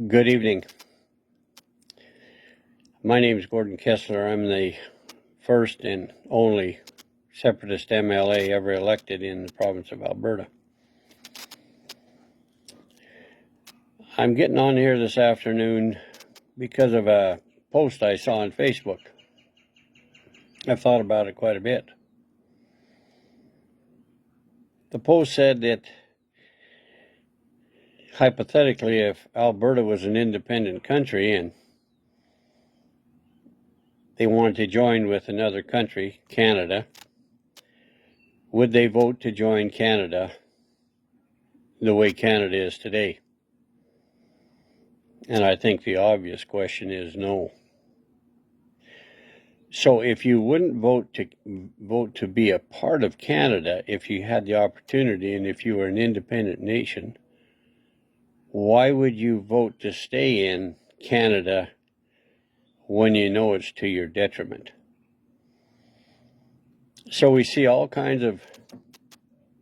Good evening. My name is Gordon Kesler. I'm the first and only separatist MLA ever elected in the province of Alberta. I'm getting on here this afternoon because of a post I saw on Facebook. I've thought about it quite a bit. The post said that hypothetically, if Alberta was an independent country and they wanted to join with another country, Canada, would they vote to join Canada the way Canada is today? And I think the obvious question is no. So if you wouldn't vote to be a part of Canada if you had the opportunity and if you were an independent nation, why would you vote to stay in Canada when you know it's to your detriment? So we see all kinds of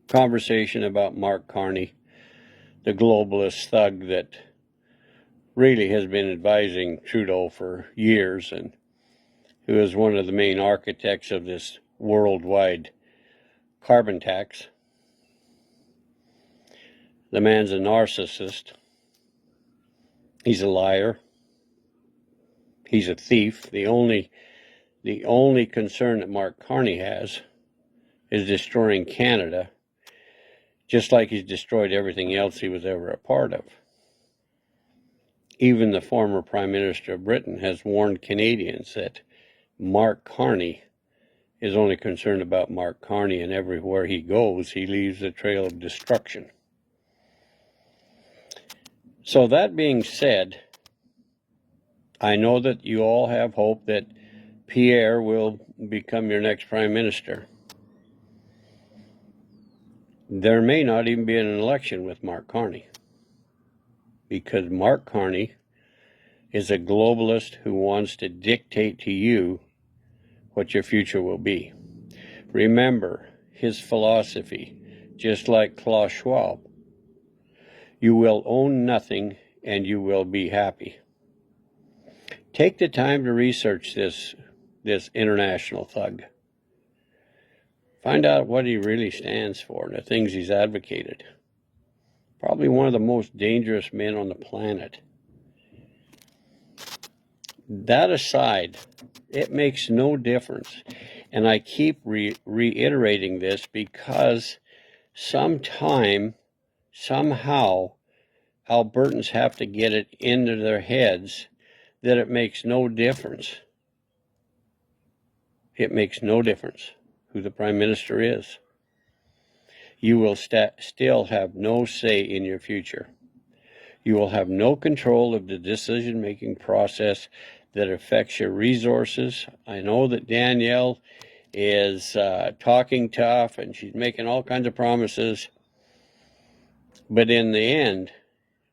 conversation about Mark Carney, the globalist thug that really has been advising Trudeau for years and who is one of the main architects of this worldwide carbon tax. The man's a narcissist. He's a liar. He's a thief. The only concern that Mark Carney has is destroying Canada, just like he's destroyed everything else he was ever a part of. Even the former Prime Minister of Britain has warned Canadians that Mark Carney is only concerned about Mark Carney, and everywhere he goes, he leaves a trail of destruction. So that being said, I know that you all have hope that Pierre will become your next Prime Minister. There may not even be an election with Mark Carney, because Mark Carney is a globalist who wants to dictate to you what your future will be. Remember his philosophy, just like Klaus Schwab. You will own nothing and you will be happy. Take the time to research this international thug. Find out what he really stands for and the things he's advocated. Probably one of the most dangerous men on the planet. That aside, it makes no difference. And I keep reiterating this because somehow, Albertans have to get it into their heads that it makes no difference. It makes no difference who the Prime Minister is. You will still have no say in your future. You will have no control of the decision-making process that affects your resources. I know that Danielle is talking tough and she's making all kinds of promises. But in the end,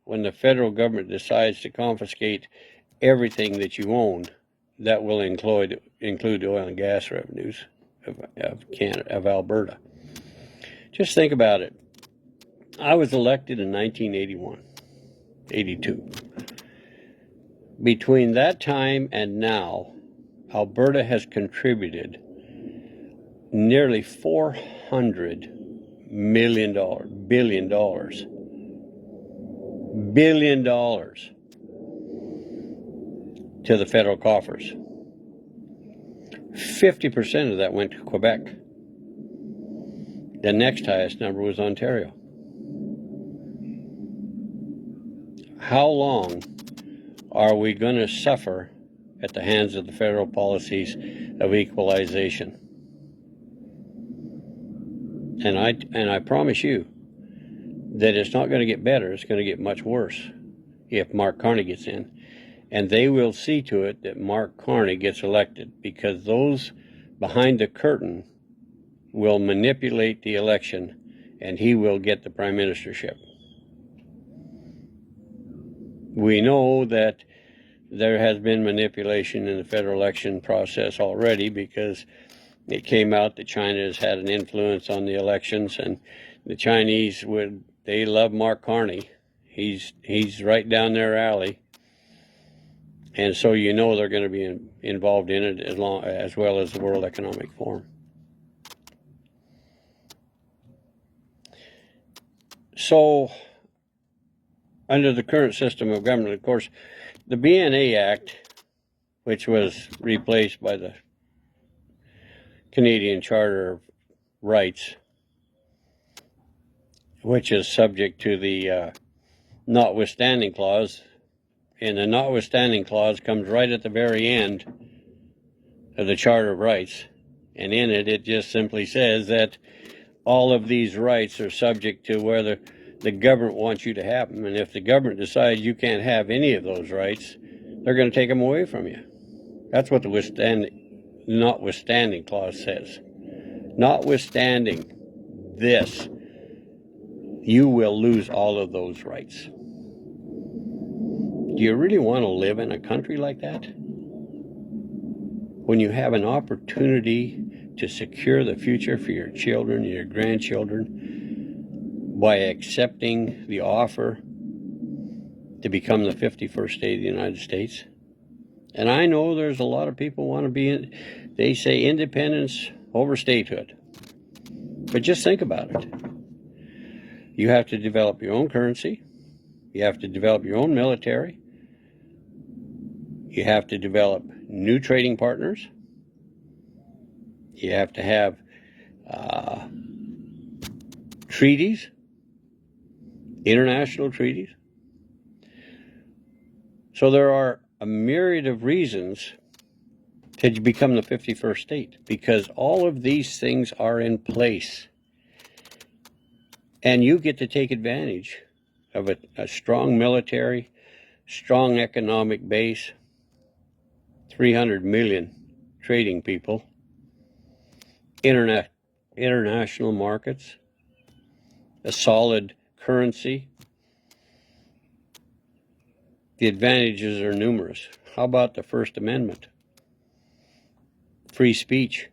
when the federal government decides to confiscate everything that you own, that will include the oil and gas revenues of Canada, of Alberta. Just think about it. I was elected in 1982. Between that time and now, Alberta has contributed nearly $400 billion to the federal coffers. 50% of that went to Quebec. The next highest number was Ontario. How long are we going to suffer at the hands of the federal policies of equalization? And I promise you that it's not going to get better. It's going to get much worse if Mark Carney gets in. And they will see to it that Mark Carney gets elected, because those behind the curtain will manipulate the election and he will get the prime ministership. We know that there has been manipulation in the federal election process already, because it came out that China has had an influence on the elections, and the Chinese they love Mark Carney. He's right down their alley. And so you know they're going to be involved in it as well as the World Economic Forum. So, under the current system of government, of course, the BNA Act, which was replaced by the Canadian Charter of Rights, which is subject to the notwithstanding clause, and the notwithstanding clause comes right at the very end of the Charter of Rights, and in it, it just simply says that all of these rights are subject to whether the government wants you to have them, and if the government decides you can't have any of those rights, they're going to take them away from you. That's what the notwithstanding clause says. Notwithstanding this, you will lose all of those rights. Do you really want to live in a country like that? When you have an opportunity to secure the future for your children and your grandchildren by accepting the offer to become the 51st state of the United States? And I know there's a lot of people want to be they say independence over statehood. But just think about it. You have to develop your own currency. You have to develop your own military. You have to develop new trading partners. You have to have treaties, international treaties. So there are a myriad of reasons to become the 51st state, because all of these things are in place. And you get to take advantage of a strong military, strong economic base, 300 million trading people, international markets, a solid currency. The advantages are numerous. How about the First Amendment? Free speech.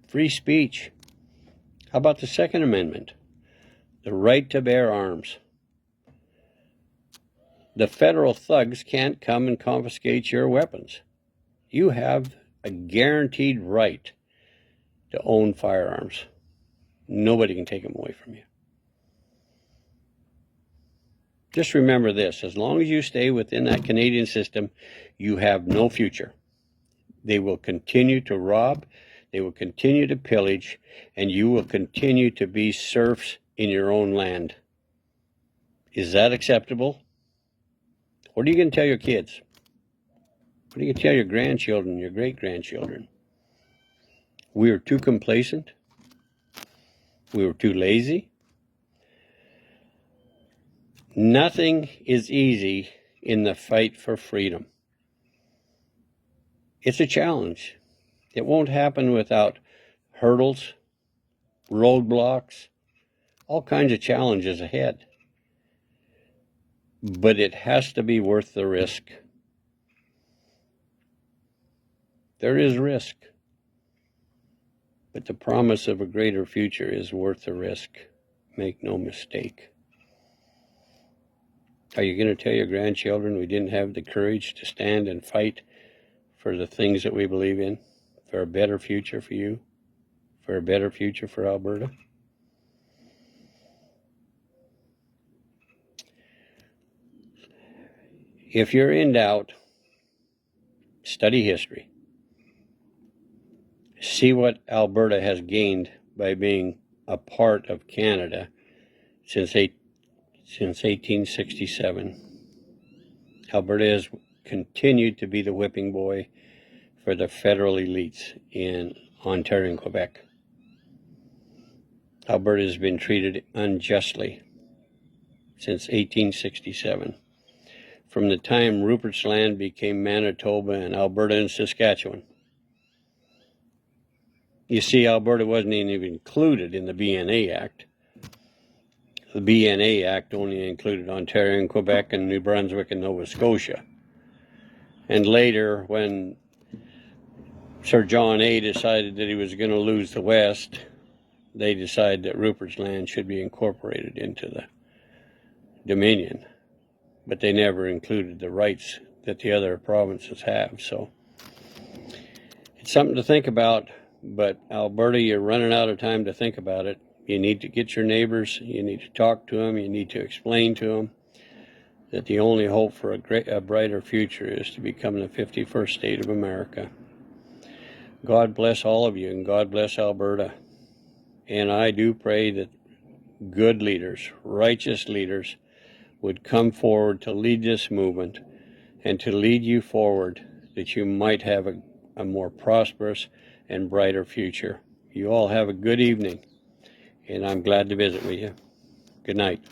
Free speech. How about the Second Amendment? The right to bear arms. The federal thugs can't come and confiscate your weapons. You have a guaranteed right to own firearms. Nobody can take them away from you. Just remember this, as long as you stay within that Canadian system, you have no future. They will continue to rob, they will continue to pillage, and you will continue to be serfs in your own land. Is that acceptable? What are you going to tell your kids? What are you going to tell your grandchildren, your great-grandchildren? We were too complacent. We were too lazy. Nothing is easy in the fight for freedom. It's a challenge. It won't happen without hurdles, roadblocks, all kinds of challenges ahead. But it has to be worth the risk. There is risk. But the promise of a greater future is worth the risk. Make no mistake. Are you going to tell your grandchildren we didn't have the courage to stand and fight for the things that we believe in, for a better future for you, for a better future for Alberta? If you're in doubt, study history. See what Alberta has gained by being a part of Canada since 1867. Alberta has continued to be the whipping boy for the federal elites in Ontario and Quebec. Alberta has been treated unjustly since 1867. From the time Rupert's Land became Manitoba and Alberta and Saskatchewan. You see, Alberta wasn't even included in the BNA Act. The BNA Act only included Ontario and Quebec and New Brunswick and Nova Scotia. And later, when Sir John A. decided that he was going to lose the West, they decided that Rupert's Land should be incorporated into the Dominion. but they never included the rights that the other provinces have. So it's something to think about, but Alberta, you're running out of time to think about it. You need to get your neighbors, you need to talk to them, you need to explain to them that the only hope for a brighter future is to become the 51st state of America. God bless all of you, and God bless Alberta. And I do pray that good leaders, righteous leaders, would come forward to lead this movement and to lead you forward, that you might have a more prosperous and brighter future. You all have a good evening, and I'm glad to visit with you. Good night.